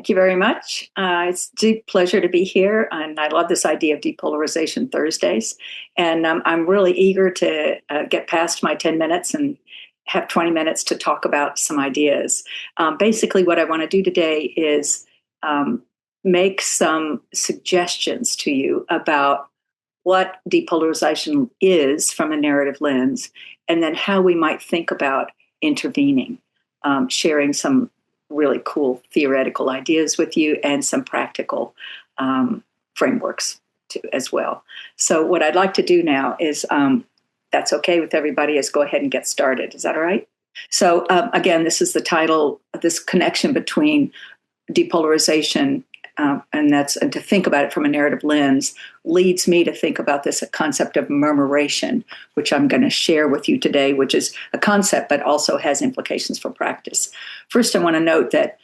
Thank you very much. It's a deep pleasure to be here, and I love this idea of Depolarization Thursdays. And I'm really eager to get past my 10 minutes and have 20 minutes to talk about some ideas. Basically, what I want to do today is um, make some suggestions to you about what depolarization is from a narrative lens, and then how we might think about intervening, sharing some really cool theoretical ideas with you and some practical frameworks too, as well. So what I'd like to do now is, that's okay with everybody, is go ahead and get started. Is that all right? So again, this is the title, this connection between depolarization, and to think about it from a narrative lens leads me to think about this concept of murmuration, which I'm going to share with you today, which is a concept but also has implications for practice. First, I want to note that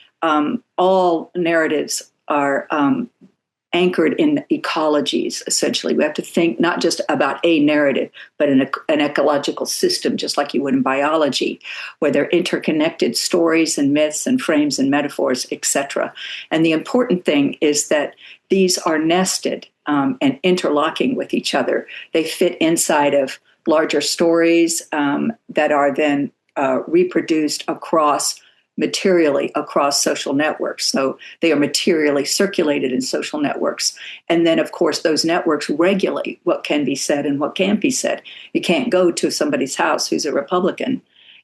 all narratives are anchored in ecologies, essentially. We have to think not just about a narrative, but an ecological system, just like you would in biology, where they're interconnected stories and myths and frames and metaphors, etc. And the important thing is that these are nested and interlocking with each other. They fit inside of larger stories that are then reproduced materially across social networks. So they are materially circulated in social networks. And then, of course, those networks regulate what can be said and what can't be said. You can't go to somebody's house who's a Republican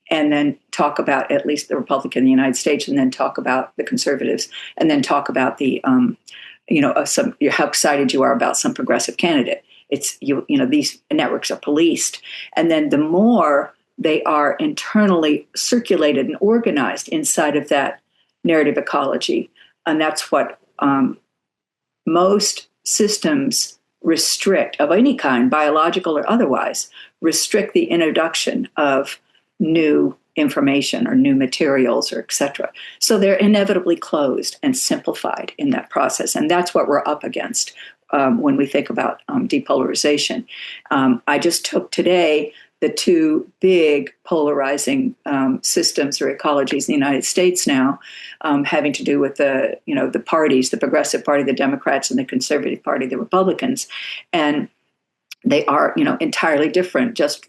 and then talk about at least the Republican in the United States, and then talk about the conservatives, and then talk about the, how excited you are about some progressive candidate. These networks are policed. And then the more they are internally circulated and organized inside of that narrative ecology. And that's what most systems restrict, of any kind, biological or otherwise, restrict the introduction of new information or new materials or et cetera. So they're inevitably closed and simplified in that process. And that's what we're up against when we think about depolarization. I just took today the two big polarizing systems or ecologies in the United States now, having to do with the parties, the Progressive Party, the Democrats, and the Conservative Party, the Republicans, and they are entirely different. Just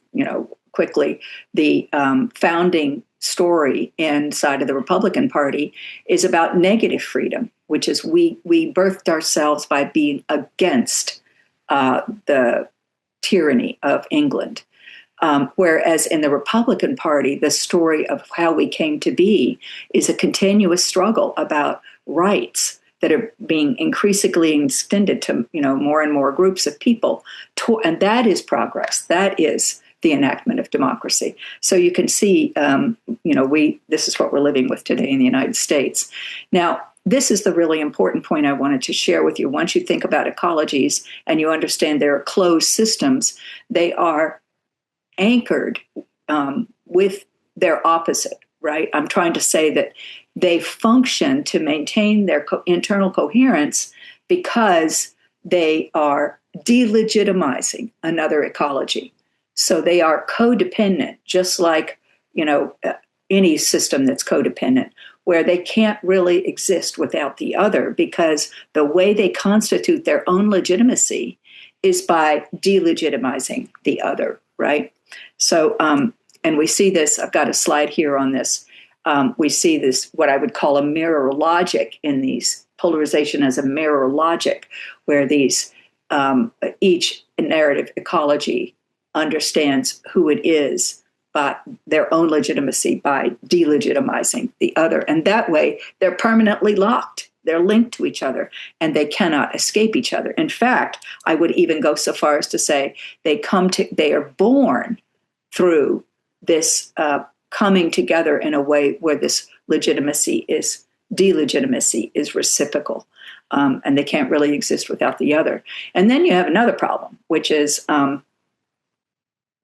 quickly, the founding story inside of the Republican Party is about negative freedom, which is we birthed ourselves by being against the tyranny of England. Whereas in the Republican Party, the story of how we came to be is a continuous struggle about rights that are being increasingly extended to more and more groups of people, and that is progress. That is the enactment of democracy. So you can see, this is what we're living with today in the United States. Now, this is the really important point I wanted to share with you. Once you think about ecologies and you understand they're closed systems, they are anchored with their opposite, right? I'm trying to say that they function to maintain their internal coherence because they are delegitimizing another ecology. So they are codependent, just like any system that's codependent, where they can't really exist without the other, because the way they constitute their own legitimacy is by delegitimizing the other, right? So, and we see this, I've got a slide here on this. We see this, what I would call a mirror logic in these, polarization as a mirror logic, where these, each narrative ecology understands who it is by their own legitimacy by delegitimizing the other. And that way, they're permanently locked. They're linked to each other, and they cannot escape each other. In fact, I would even go so far as to say they are born through this coming together in a way where this delegitimacy is reciprocal, and they can't really exist without the other. And then you have another problem, which is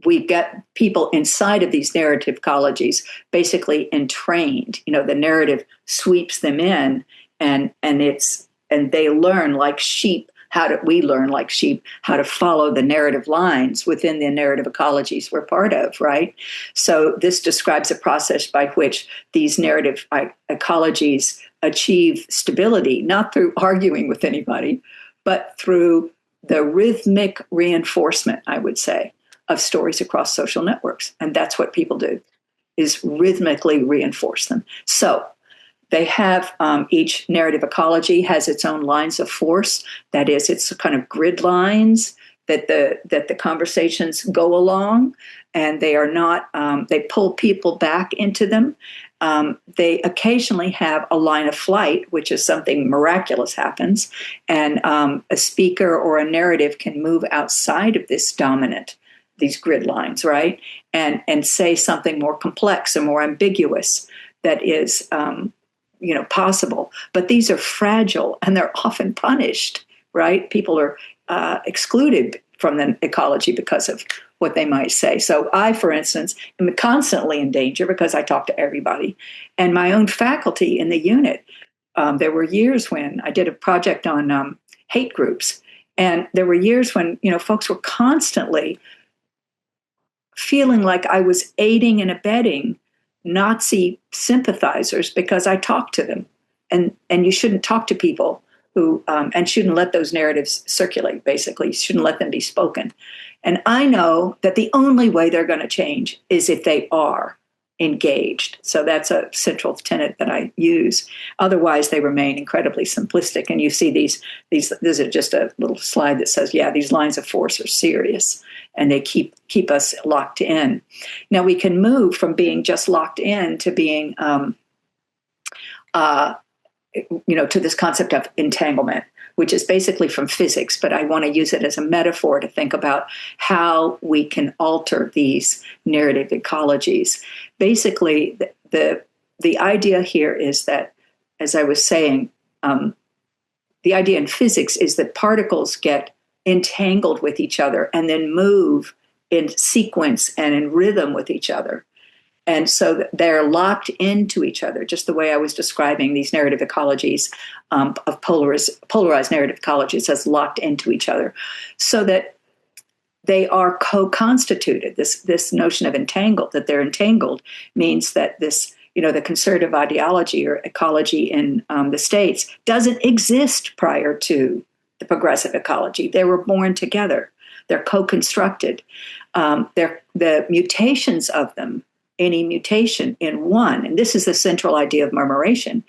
we get people inside of these narrative ecologies basically entrained. The narrative sweeps them in, and they learn like sheep. We learn like sheep how to follow the narrative lines within the narrative ecologies we're part of, right? So this describes a process by which these narrative ecologies achieve stability, not through arguing with anybody, but through the rhythmic reinforcement, I would say, of stories across social networks. And that's what people do, is rhythmically reinforce them. So they have each narrative ecology has its own lines of force. That is, it's kind of grid lines that the conversations go along, and they are not. They pull people back into them. They occasionally have a line of flight, which is something miraculous happens, and a speaker or a narrative can move outside of these grid lines, right, and say something more complex and more ambiguous that is possible. But these are fragile and they're often punished, right? People are excluded from the ecology because of what they might say. So I, for instance, am constantly in danger because I talk to everybody. And my own faculty in the unit, there were years when I did a project on hate groups. And there were years when, folks were constantly feeling like I was aiding and abetting Nazi sympathizers because I talked to them. And you shouldn't talk to people who, and shouldn't let those narratives circulate, basically. You shouldn't let them be spoken. And I know that the only way they're going to change is if they are engaged. So that's a central tenet that I use. Otherwise, they remain incredibly simplistic. And you see these this is just a little slide that says, yeah, these lines of force are serious and they keep us locked in. Now we can move from being just locked in to being, to this concept of entanglement, which is basically from physics, but I want to use it as a metaphor to think about how we can alter these narrative ecologies. Basically, the idea here is that, as I was saying, the idea in physics is that particles get entangled with each other and then move in sequence and in rhythm with each other. And so they're locked into each other, just the way I was describing these narrative ecologies of polarized narrative ecologies as locked into each other, so that they are co-constituted. This notion of entangled, that they're entangled, means that this, the conservative ideology or ecology in the States doesn't exist prior to the progressive ecology. They were born together. They're co-constructed. The mutations of them, any mutation in one, and this is the central idea of murmuration,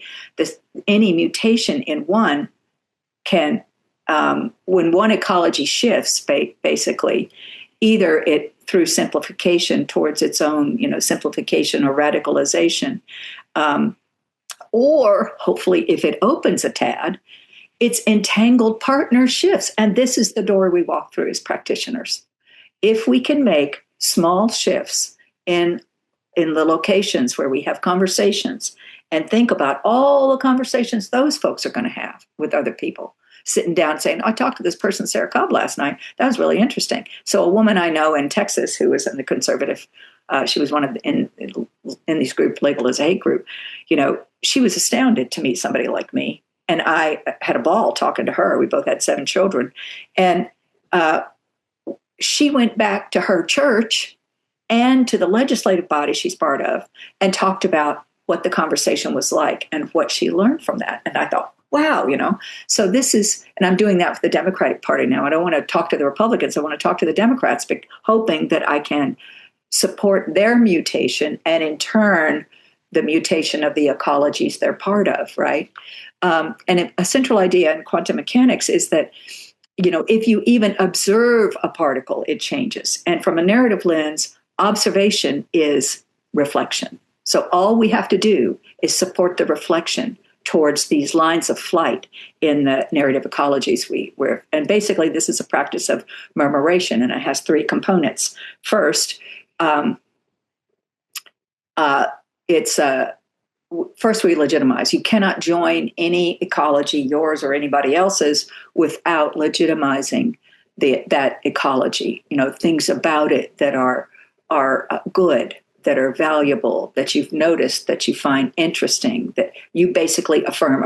any mutation in one can, when one ecology shifts, basically, either it through simplification towards its own, simplification or radicalization, or hopefully if it opens a tad, its entangled partner shifts. And this is the door we walk through as practitioners. If we can make small shifts in the locations where we have conversations and think about all the conversations those folks are going to have with other people, sitting down saying, I talked to this person, Sarah Cobb, last night. That was really interesting. So a woman I know in Texas who was in the conservative, she was one of in these groups labeled as a hate group, she was astounded to meet somebody like me. And I had a ball talking to her. We both had 7 children. And she went back to her church and to the legislative body she's part of and talked about what the conversation was like and what she learned from that. And I thought, wow, so this is, and I'm doing that with the Democratic Party now. I don't want to talk to the Republicans. I want to talk to the Democrats, but hoping that I can support their mutation and in turn, the mutation of the ecologies they're part of, right? And a central idea in quantum mechanics is that, if you even observe a particle, it changes. And from a narrative lens, observation is reflection. So all we have to do is support the reflection towards these lines of flight in the narrative ecologies and basically this is a practice of murmuration, and it has 3 components. First, first we legitimize. You cannot join any ecology, yours or anybody else's, without legitimizing that ecology. Things about it that are good, that are valuable, that you've noticed, that you find interesting, that you basically affirm.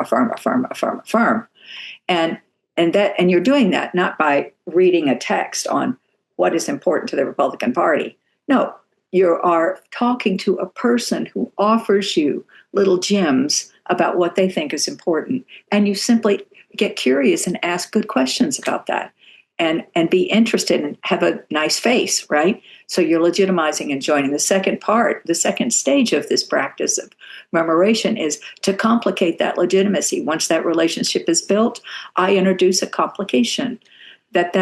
And you're doing that not by reading a text on what is important to the Republican Party. No, you are talking to a person who offers you little gems about what they think is important. And you simply get curious and ask good questions about that, and be interested and have a nice face, right? So you're legitimizing and joining. The second part, the second stage of this practice of murmuration is to complicate that legitimacy. Once that relationship is built, I introduce a complication that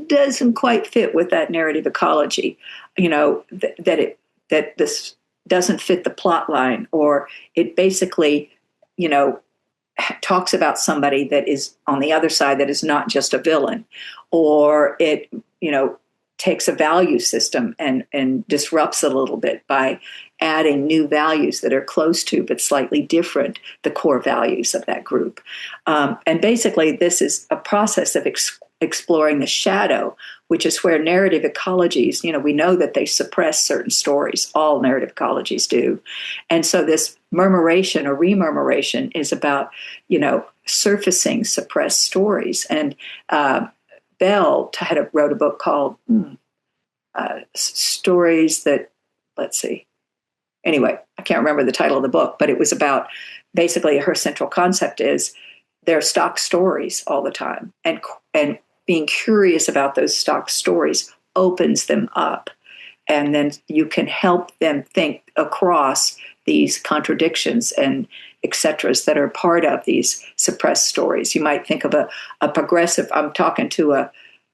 doesn't quite fit with that narrative ecology, that this doesn't fit the plot line, or it basically, talks about somebody that is on the other side that is not just a villain, or it, takes a value system and disrupts it a little bit by adding new values that are close to but slightly different the core values of that group. And basically, this is a process of exploring the shadow, which is where narrative ecologies, we know that they suppress certain stories. All narrative ecologies do. And so this murmuration or remurmuration is about, surfacing suppressed stories. And Bell wrote a book called Stories That, let's see. Anyway, I can't remember the title of the book, but it was about, basically her central concept is they're stock stories all the time. And being curious about those stock stories opens them up. And then you can help them think across these contradictions and et cetera that are part of these suppressed stories. You might think of a progressive. I'm talking to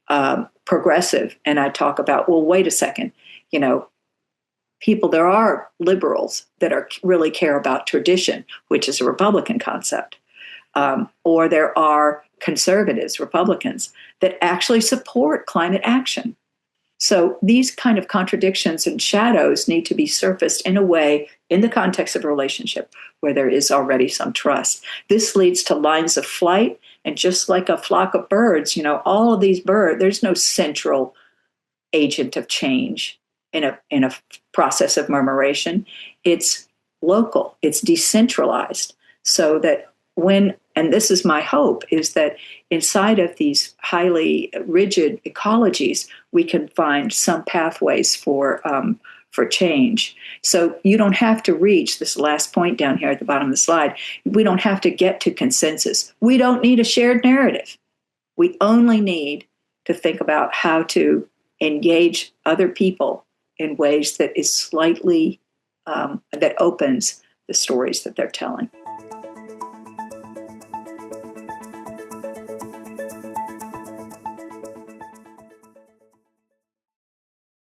a progressive, and I talk about, well, wait a second, there are liberals that really care about tradition, which is a Republican concept. Or there are conservatives, Republicans, that actually support climate action. So these kind of contradictions and shadows need to be surfaced in a way, in the context of a relationship, where there is already some trust. This leads to lines of flight, and just like a flock of birds, all of these birds, there's no central agent of change in a process of murmuration. It's local, it's decentralized, so that and this is my hope, is that inside of these highly rigid ecologies, we can find some pathways for change. So you don't have to reach this last point down here at the bottom of the slide. We don't have to get to consensus. We don't need a shared narrative. We only need to think about how to engage other people in ways that is slightly, that opens the stories that they're telling.